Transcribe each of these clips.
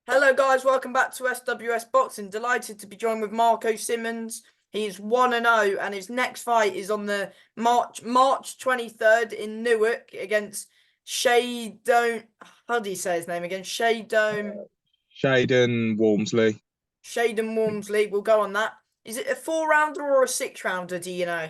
Hello, guys. Welcome back to SWS Boxing. Delighted to be joined with Marco Simmonds. He's 1-0, and his next fight is on the March 23rd in Newark against Shaydome. How do you say his name again? Shaden Walmsley. Shaydon Wormsley. We'll go on that. Is it a 4-rounder or a 6-rounder? Do you know?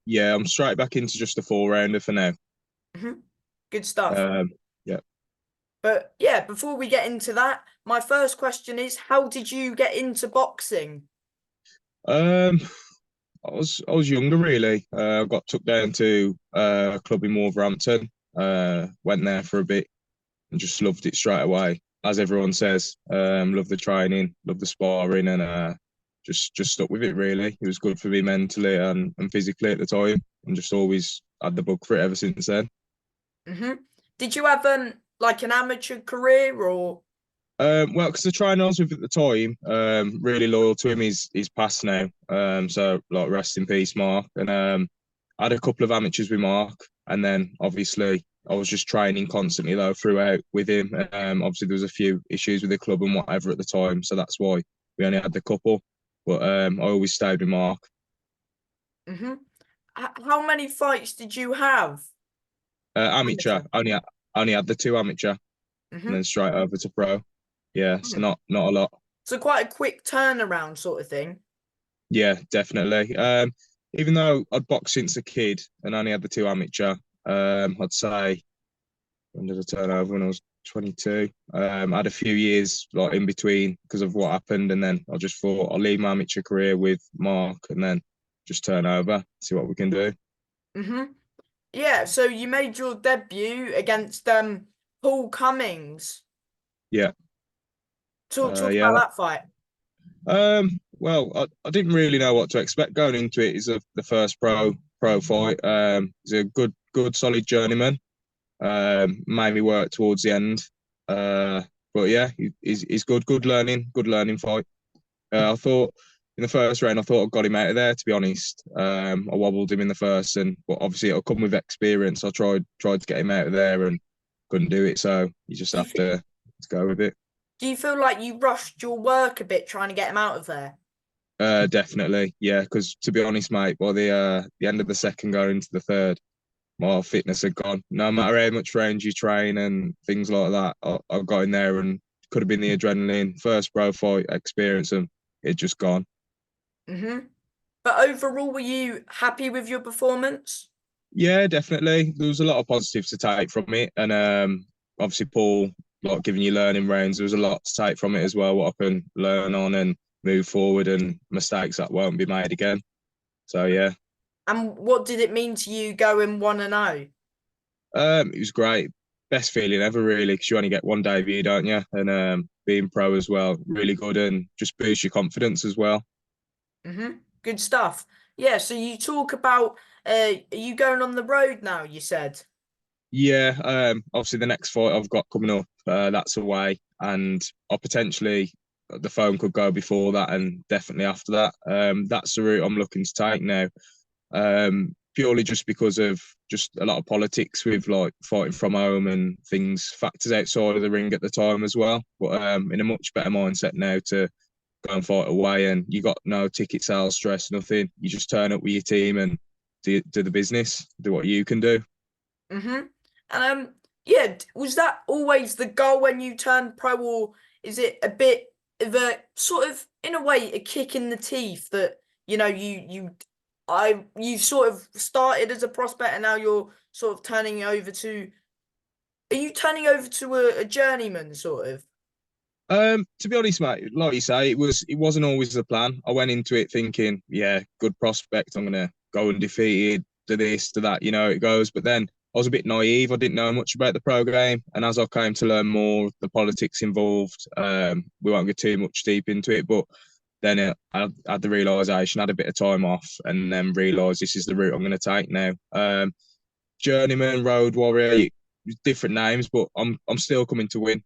Yeah, I'm straight back into just a four rounder for now. Good stuff. Um, yeah. But yeah, before we get into that, my first question is, how did you get into boxing? Um, I was younger really. I got took down to a club in Wolverhampton. Went there for a bit and just loved it straight away. As everyone says, love the training, love the sparring, and just stuck with it really. It was good for me mentally and physically at the time, and just always had the bug for it ever since then. hmm Did you have like an amateur career or? Well, because the trainer I was with at the time, really loyal to him. He's passed now. So like rest in peace, Mark. And I had a couple of amateurs with Mark, and then obviously I was just training constantly though throughout with him. Obviously there was a few issues with the club and whatever at the time, so that's why we only had the couple. But I always stayed with Mark. hmm How many fights did you have? Amateur, Amateur. only had the two amateur, and hmm then straight over to pro. Yeah, so not a lot. So quite a quick turnaround sort of thing. Yeah, definitely. Even though I'd boxed since a kid and only had the two amateur, I'd say when did I turn over? When I was 22. I had a few years like in between because of what happened, and then I just thought I'll leave my amateur career with Mark and then just turn over, see what we can do. hmm Yeah, so you made your debut against Paul Cummings. Yeah, Talk yeah. about that fight. Well, I didn't really know what to expect going into it. He's the first pro fight. He's a good solid journeyman. Made me work towards the end. Uh, but yeah, he's good learning fight. I thought in the first round, I thought I got him out of there. To be honest, I wobbled him in the first, and but obviously it'll come with experience. I tried to get him out of there and couldn't do it. So you just Do you have f- to go with it. do you feel like you rushed your work a bit trying to get him out of there? Definitely, yeah. Because to be honest, mate, by the end of the second, going into the third, my fitness had gone. No matter how much range you train and things like that, I got in there and could have been the adrenaline, first pro fight experience, and it just gone. hmm But overall, were you happy with your performance? Yeah, definitely. There was a lot of positives to take from it, and obviously Paul, like giving you learning rounds, there was a lot to take from it as well. What I can learn on and move forward, and mistakes that won't be made again. So yeah, And what did it mean to you going 1-0? it was great. Best feeling ever, really, because you only get one debut, don't you? And being pro as well, really good, and just boosts your confidence as well. Good stuff. Yeah, so you talk about are you going on the road now, you said? Yeah, obviously the next fight I've got coming up, that's away, and I potentially the phone could go before that and definitely after that. That's the route I'm looking to take now. Purely just because of just a lot of politics with like fighting from home and things factors outside of the ring at the time as well. But in a much better mindset now to go and fight away, and you got no ticket sales stress, nothing. You just turn up with your team and do the business, do what you can do. hmm And yeah, was that always the goal when you turned pro, or is it a bit of a sort of, in a way, a kick in the teeth that you sort of started as a prospect and now you're sort of turning over to, are you turning over to a journeyman sort of? To be honest, mate, like you say, it wasn't always the plan. I went into it thinking, yeah, good prospect. I'm gonna go undefeated, do this, do that, you know, it goes. But then I was a bit naive. I didn't know much about the pro game, and as I came to learn more, the politics involved, we won't get too much deep into it. But then I had the realization, had a bit of time off, and then realized this is the route I'm going to take now. Journeyman, road warrior, different names, but I'm still coming to win.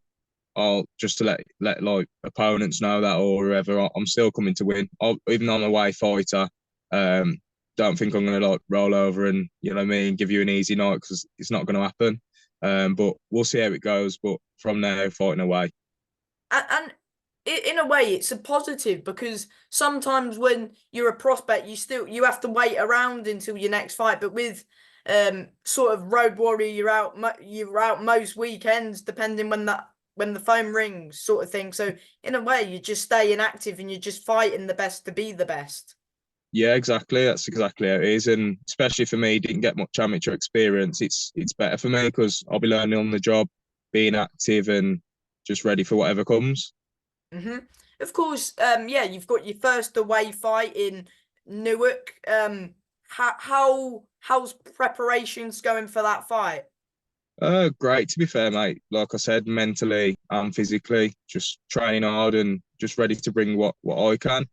I'll just to let like opponents know that or whoever I'm still coming to win. Even though I'm a away fighter, um, don't think I'm gonna like roll over and you know what I mean, give you an easy night because it's not gonna happen. But we'll see how it goes. But from there, fighting away. and in a way it's a positive because sometimes when you're a prospect you have to wait around until your next fight, but with sort of Road Warrior you're out most weekends depending when the phone rings sort of thing. So in a way you're just staying active and you're just fighting the best to be the best. Yeah, exactly. That's exactly how it is, and especially for me, didn't get much amateur experience. It's better for me because I'll be learning on the job, being active, and just ready for whatever comes. hmm Of course, yeah, you've got your first away fight in Newark. How's preparations going for that fight? Great to be fair, mate. Like I said, mentally and physically, just training hard and just ready to bring what I can.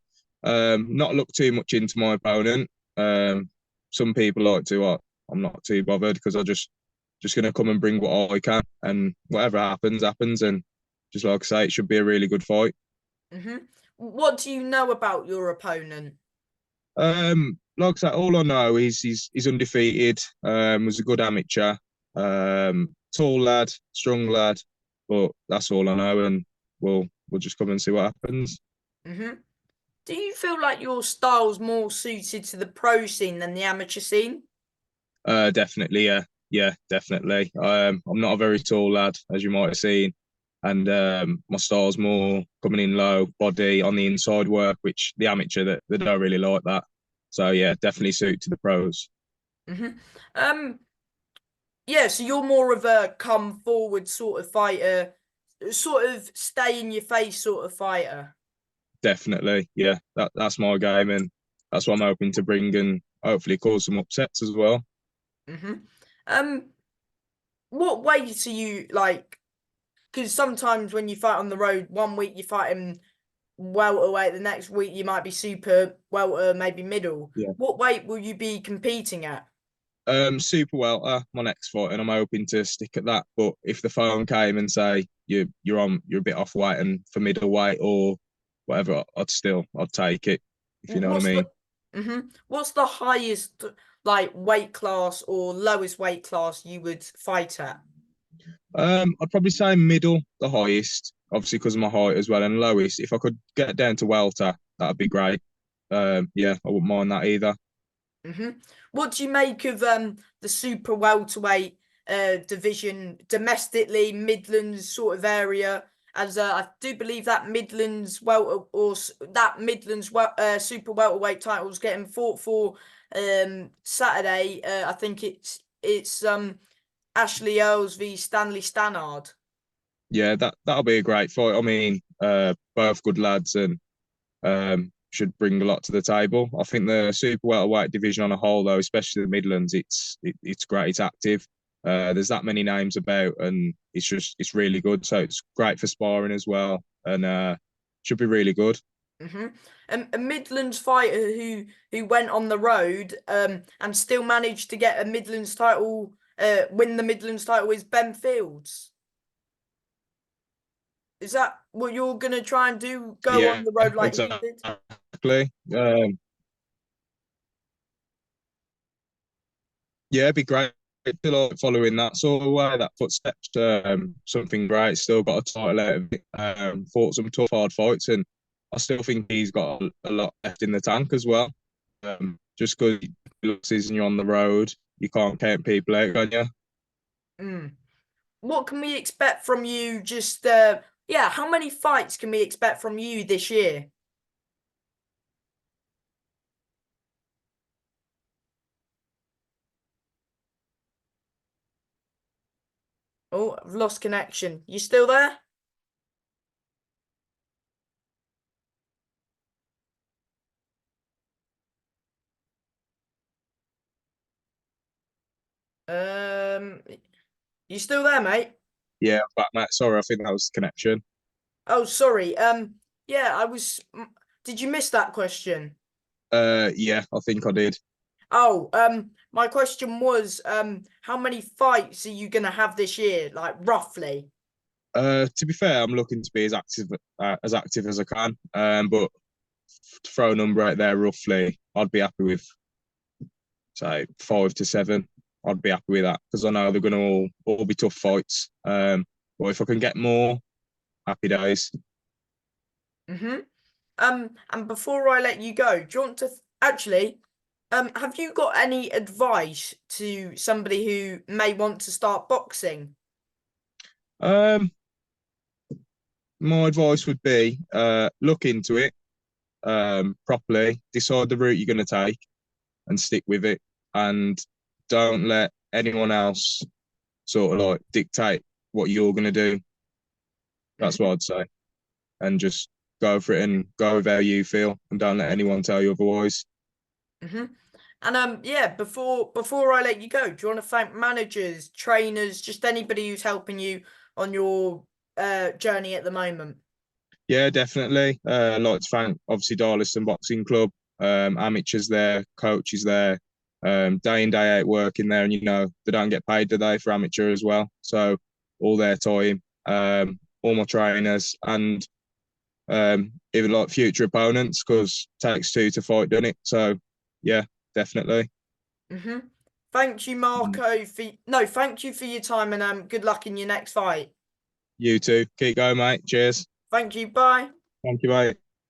Not look too much into my opponent. Some people like to. I'm not too bothered because I just gonna come and bring what I can, and whatever happens, happens. And just like I say, it should be a really good fight. hmm What do you know about your opponent? Like I said, all I know is he's undefeated. Was a good amateur. Tall lad, strong lad, but that's all I know, and we'll just come and see what happens. hmm Do you feel like your style's more suited to the pro scene than the amateur scene? Definitely, yeah, yeah, definitely. I'm not a very tall lad, as you might have seen, and my style's more coming in low, body on the inside work, which the amateur that they don't really like that. So yeah, definitely suit to the pros. hmm Um, yeah, so you're more of a come forward sort of fighter, sort of stay in your face sort of fighter. Definitely, yeah. That's my game, and that's what I'm hoping to bring and hopefully cause some upsets as well. hmm Um, what weight are you like? Because sometimes when you fight on the road, one week you're fighting welterweight, the next week you might be super welter, maybe middle. Yeah. What weight will you be competing at? Super welter, my next fight, and I'm hoping to stick at that. But if the phone came and say you're a bit off weight and for middleweight or whatever, I'd take it, if you know what I What's the mean. what's the highest like weight class or lowest weight class you would fight at? I'd probably say middle, the highest, obviously because of my height as well, and lowest. If I could get down to welter, that'd be great. Yeah, I wouldn't mind that either. hmm What do you make of the super welterweight division domestically, Midlands sort of area? As I do believe that Midlands welter that Midlands super welterweight title is getting fought for Saturday. I think it's Ashley Earls v Stanley Stannard. Yeah, that'll be a great fight. I mean, both good lads and should bring a lot to the table. I think the super welterweight division on a whole, though, especially the Midlands, it's great. It's active. There's that many names about, and it's really good. So it's great for sparring as well, and should be really good. hmm a Midlands fighter who went on the road and still managed to get a Midlands title, win the Midlands title is Ben Fields. Is that what you're gonna try and do? Go Yeah, on the road like he did? exactly. Yeah, it'd be great to like following that sort of way, that footsteps. Something great. Still got a title out of it. Fought some tough, hard fights, and I still think he's got a lot left in the tank as well. Just because losses and you're on the road, you can't count people out, can you? Mm. What can we expect from you? Just yeah, how many fights can we expect from you this year? Oh, I've lost connection. You still there? Um, you still there, mate? Yeah, but Matt, sorry, I think that was the connection. Oh, sorry. Yeah, I was. Did you miss that question? Yeah, I think I did. Oh, my question was, how many fights are you gonna have this year, like roughly? To be fair, I'm looking to be as active as I can. But to throw a number out there, roughly, I'd be happy with say 5 to 7. I'd be happy with that because I know they're going to all be tough fights. But if I can get more, happy days. Mm-hmm. And before I let you go, do you want to actually, have you got any advice to somebody who may want to start boxing? Um, my advice would be look into it properly, decide the route you're going to take, and stick with it, and don't let anyone else sort of like dictate what you're going to do. That's what I'd say, and just go for it and go with how you feel, and don't let anyone tell you otherwise. Mm-hmm. And yeah, before I let you go, do you want to thank managers, trainers, just anybody who's helping you on your journey at the moment? Yeah, definitely. I'd like to thank obviously Darliston Boxing Club, amateurs there, coaches there, day in day out working there, and they don't get paid today for amateur as well. So all their time, all my trainers, and even like future opponents, because it takes two to fight, doesn't it? So yeah, definitely. Mm-hmm. Thank you, Marco, for no, thank you for your time and good luck in your next fight. You too. Keep going, mate. Cheers. Thank you, bye. Thank you, mate.